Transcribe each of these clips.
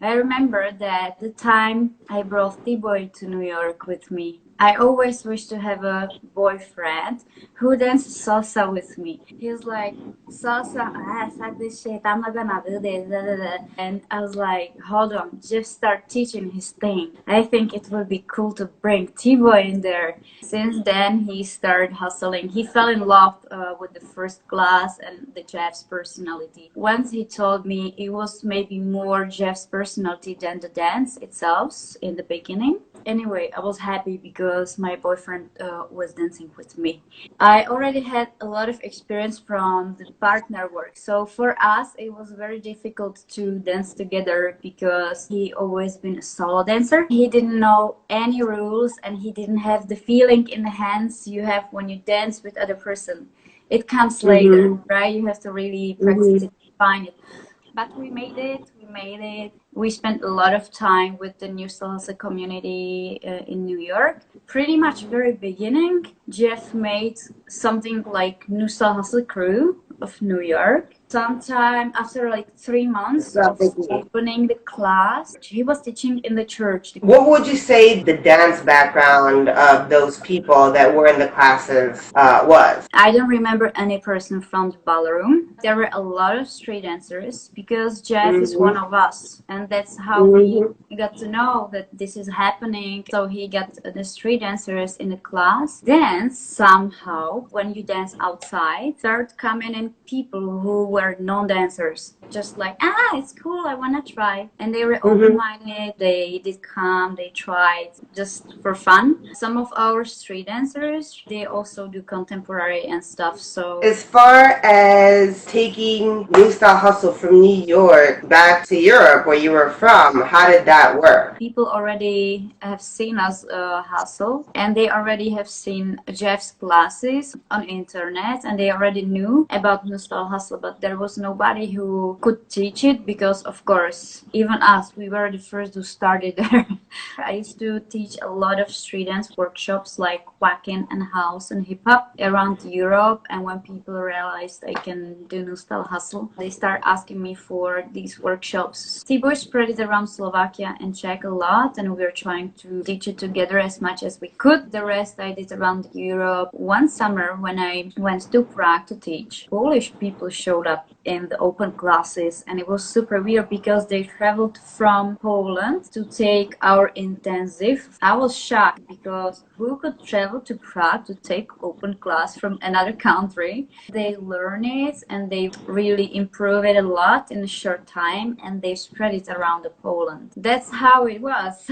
I remember that the time I brought T-Boy to New York with me. I always wished to have a boyfriend who dances salsa with me. He was like, salsa, suck this shit, I'm not gonna do this, da, da, da. And I was like, hold on, just start teaching his thing. I think it would be cool to bring T-Boy in there. Since then, he started hustling. He fell in love with the first class and the Jeff's personality. Once he told me it was maybe more Jeff's personality than the dance itself in the beginning. Anyway, I was happy because my boyfriend was dancing with me. I already had a lot of experience from the partner work. So for us, it was very difficult to dance together because he always been a solo dancer. He didn't know any rules and he didn't have the feeling in the hands you have when you dance with other person. It comes later, right? You have to really practice it, find it. But we made it. We spent a lot of time with the new salsa community in New York. Pretty much very beginning, Jeff made something like New Salsa Crew of New York. Sometime after like 3 months of opening the class, he was teaching in the church. What would you say the dance background of those people that were in the classes was? I don't remember any person from the ballroom. There were a lot of street dancers because Jeff is one of us. And that's how we got to know that this is happening. So he got the street dancers in the class. Then somehow, when you dance outside, start coming in people who were non-dancers. Just like, it's cool, I want to try. And they were open-minded. They did come, they tried just for fun. Some of our street dancers, they also do contemporary and stuff. So as far as taking New Style Hustle from New York back to Europe where you were from, how did that work? People already have seen us hustle and they already have seen Jeff's classes on internet and they already knew about New Style Hustle, but there was nobody who could teach it because of course even us, we were the first who started there. I used to teach a lot of street dance workshops like whacking and house and hip hop around Europe, and when people realized I can do New Style Hustle, they start asking me for these workshops. T-Boy spread it around Slovakia and Czech a lot, and we were trying to teach it together as much as we could. The rest I did around Europe. One summer when I went to Prague to teach, Polish people showed up in the open classes, and it was super weird because they traveled from Poland to take our intensive. I was shocked because who could travel to Prague to take open class from another country? They learn it and they really improve it a lot in a short time, and they spread it around Poland. That's how it was.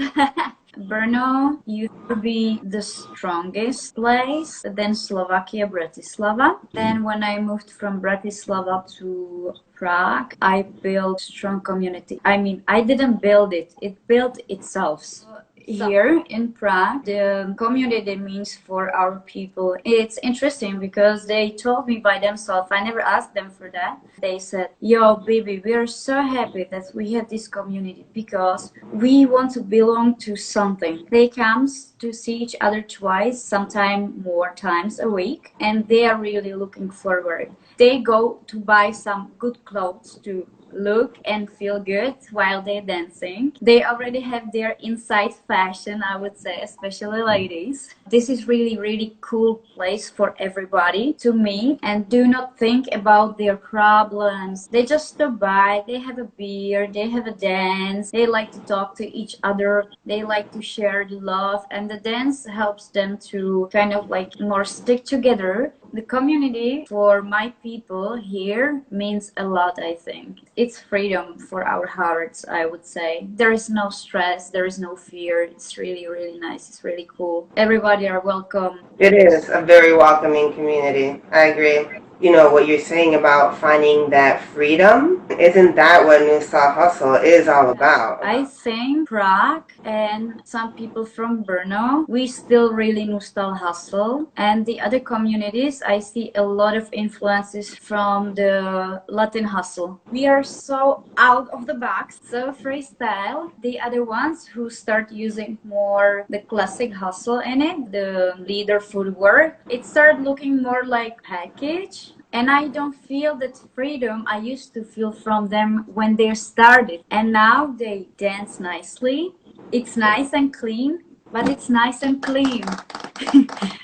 Brno used to be the strongest place, then Slovakia, Bratislava. Then when I moved from Bratislava to Prague, I built strong community. I mean, I didn't build it, it built itself. Here in Prague, the community means for our people. It's interesting because they told me by themselves, I never asked them for that. They said, yo, Bibi, we are so happy that we have this community because we want to belong to something. They come to see each other twice, sometimes more times a week, and they are really looking forward. They go to buy some good clothes to look and feel good while they're dancing. They already have their inside fashion, I would say, especially ladies. This is really cool place for everybody to meet and do not think about their problems. They just stop by, they have a beer, they have a dance, they like to talk to each other, they like to share the love, and the dance helps them to kind of like more stick together. The community for my people here means a lot, I think. It's freedom for our hearts, I would say. There is no stress, there is no fear. It's really nice. It's really cool. Everybody are welcome. It is a very welcoming community. I agree. You know, what you're saying about finding that freedom, isn't that what New Style Hustle is all about? I think Prague and some people from Brno, we still really New Style Hustle. And the other communities, I see a lot of influences from the Latin hustle. We are so out of the box, so freestyle. The other ones who start using more the classic hustle in it, the leader footwork, it started looking more like package. And I don't feel that freedom I used to feel from them when they started. And now they dance nicely. It's nice and clean, but it's nice and clean.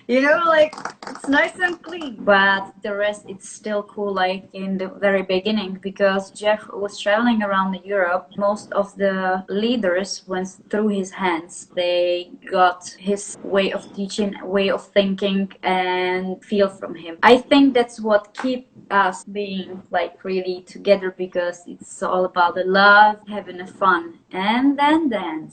You know, like it's nice and clean. But the rest, it's still cool, like in the very beginning, because Jeff was traveling around Europe. Most of the leaders went through his hands. They got his way of teaching, way of thinking, and feel from him. I think that's what keep us being like really together, because it's all about the love, having a fun, and then dance.